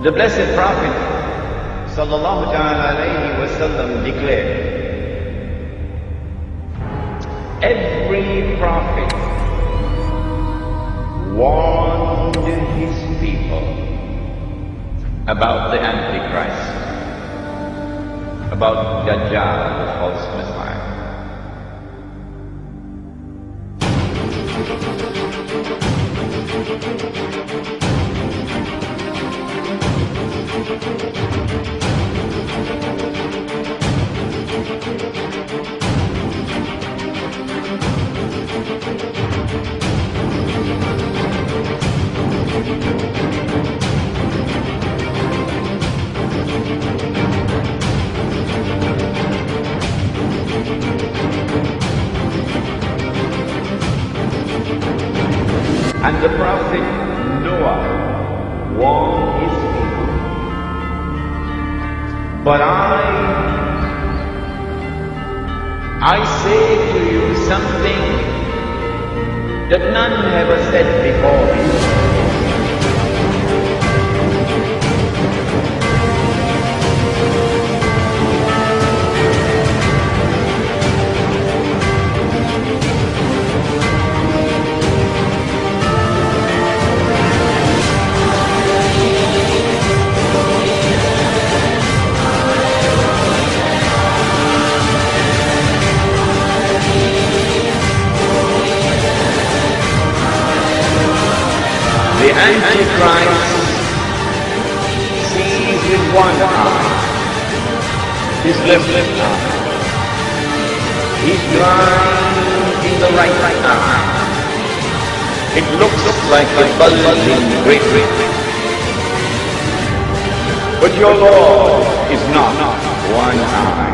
The Blessed Prophet sallallahu alayhi wasallam declared, every prophet warned his people about the Antichrist, about Dajjal, the false Messiah. And the prophet Noah warned his people. But I say to you something that none ever said before me. The Antichrist sees with one eye, his left eye. He's blind in the right eye. It looks like a bulging great. But your Lord is not one eye.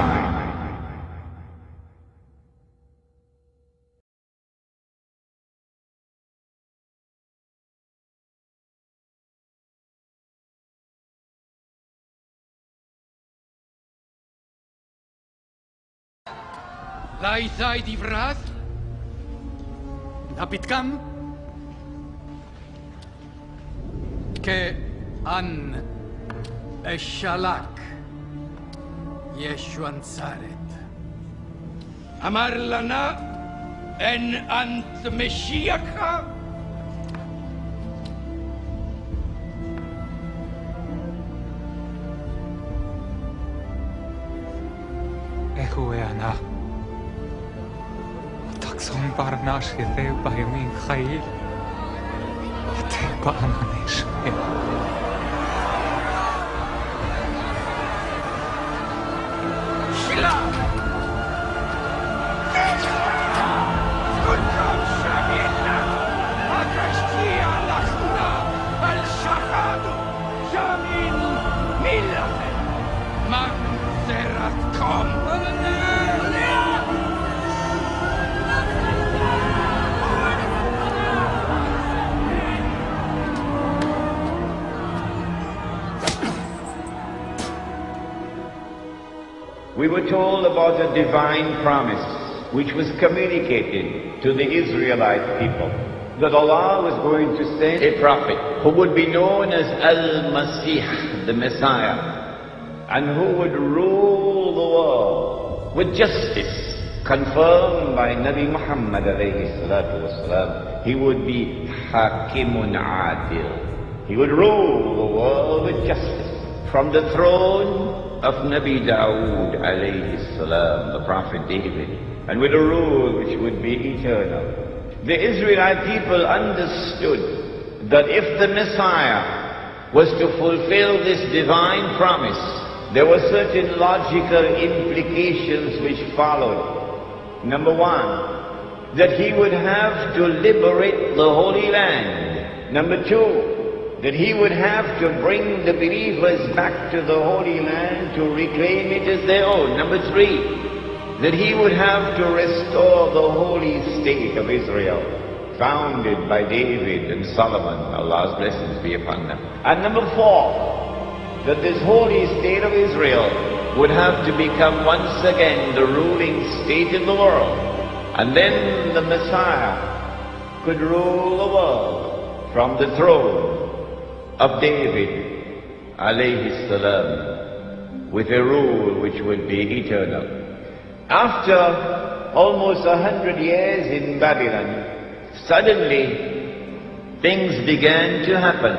Laethau difradd, napitgam, ke an eshalak, Yeshua Nazaret. Amar lana en ant Meshiach. Ehue ana. Taksom barnash yetheu bayamin chayil. Yetheu ba'ananesh. Shila! Kultam shamina! Agrashtia lachna! Al-shachadu! Shamin milachem! Magzerat kom! We were told about a divine promise which was communicated to the Israelite people, that Allah was going to send a prophet who would be known as Al-Masih, the Messiah, and who would rule the world with justice, confirmed by Nabi Muhammad alayhi salatu wasalam. He would be Hakimun Adil. He would rule the world with justice from the throne of Nabi Dawood alayhi salam, the prophet David, and with a rule which would be eternal. The Israelite people understood that if the Messiah was to fulfill this divine promise, there were certain logical implications which followed. Number one, that he would have to liberate the Holy Land. Number two, that he would have to bring the believers back to the Holy Land to reclaim it as their own. Number three, that he would have to restore the holy state of Israel, founded by David and Solomon, Allah's blessings be upon them. And number four, that this holy state of Israel would have to become once again the ruling state in the world. And then the Messiah could rule the world from the throne of David alayhi salam, with a rule which would be eternal. After almost 100 years in Babylon, suddenly things began to happen,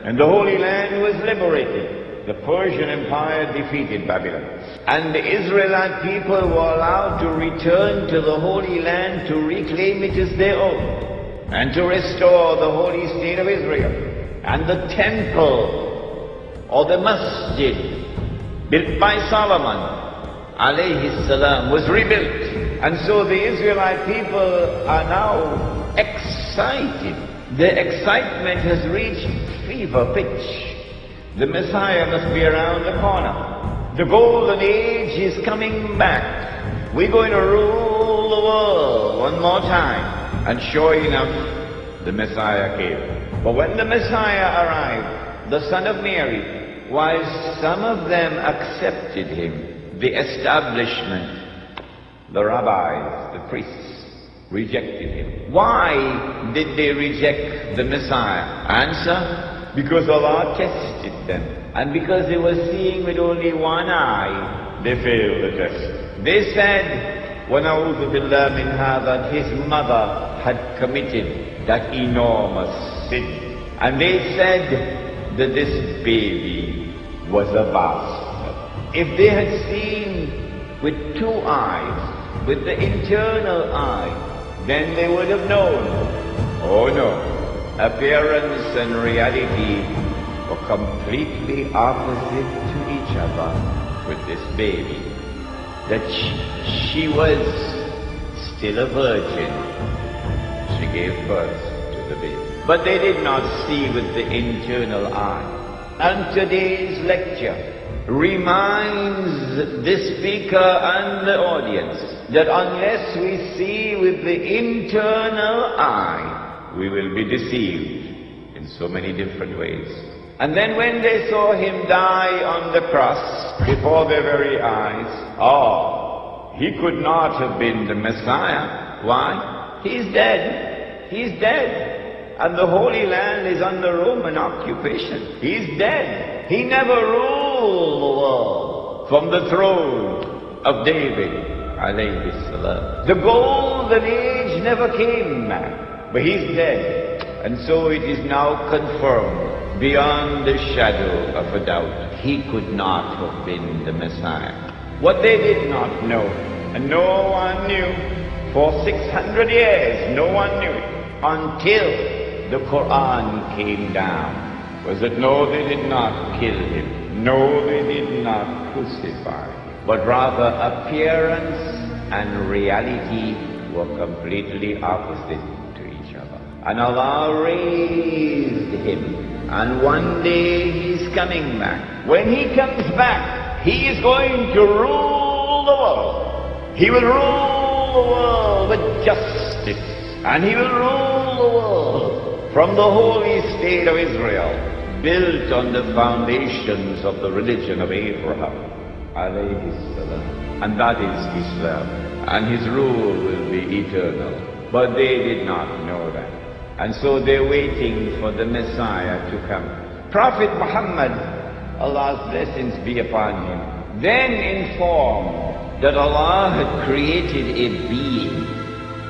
and the Holy Land was liberated. The Persian Empire defeated Babylon, and the Israelite people were allowed to return to the Holy Land to reclaim it as their own, and to restore the holy state of Israel. And the temple, or the masjid, built by Solomon, alayhi salam, was rebuilt. And so the Israelite people are now excited. The excitement has reached fever pitch. The Messiah must be around the corner. The golden age is coming back. We're going to rule the world one more time. And sure enough, the Messiah came. But when the Messiah arrived, the son of Mary, while some of them accepted him, the establishment, the rabbis, the priests, rejected him. Why did they reject the Messiah? Answer: because Allah tested them, and because they were seeing with only one eye, they failed the test. They said, وَنَعُوذُ بِاللَّهِ مِنْ هَذَا, his mother had committed that enormous sin. And they said that this baby was a bastard. If they had seen with two eyes, with the internal eye, then they would have known. Oh no. Appearance and reality were completely opposite to each other with this baby. That she was still a virgin. She gave birth to the baby. But they did not see with the internal eye. And today's lecture reminds the speaker and the audience that unless we see with the internal eye, we will be deceived in so many different ways. And then when they saw him die on the cross before their very eyes, he could not have been the Messiah. Why? He's dead. He's dead. And the Holy Land is under Roman occupation. He's dead. He never ruled the world from the throne of David, alayhi salam. The golden age never came back. But he's dead, and so it is now confirmed beyond the shadow of a doubt. He could not have been the Messiah. What they did not know, and no one knew, for 600 years no one knew it, until the Quran came down, was that no, they did not kill him, no, they did not crucify him, but rather appearance and reality were completely opposite. And Allah raised him, and one day he's coming back. When he comes back, he is going to rule the world. He will rule the world with justice, and he will rule the world from the holy state of Israel, built on the foundations of the religion of Abraham, alayhi salam. And that is Islam, and his rule will be eternal. But they did not know that. And so they're waiting for the Messiah to come. Prophet Muhammad, Allah's blessings be upon him, then informed that Allah had created a being,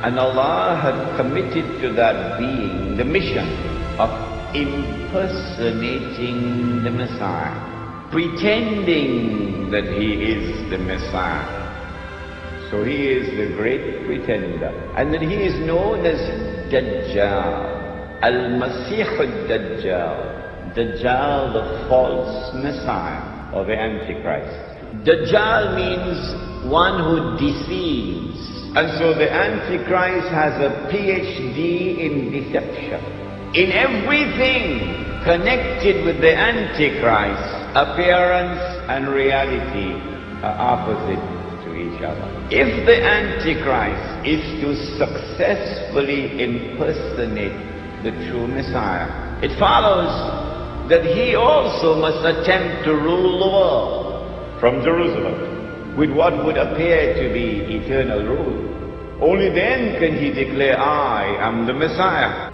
and Allah had committed to that being the mission of impersonating the Messiah, pretending that he is the Messiah. So he is the great pretender, and then he is known as Dajjal, Al-Masih al-Dajjal, Dajjal, the false Messiah, or the Antichrist. Dajjal means one who deceives, and so the Antichrist has a PhD in deception. In everything connected with the Antichrist, appearance and reality are opposite each other. If the Antichrist is to successfully impersonate the true Messiah, it follows that he also must attempt to rule the world from Jerusalem with what would appear to be eternal rule. Only then can he declare, I am the Messiah.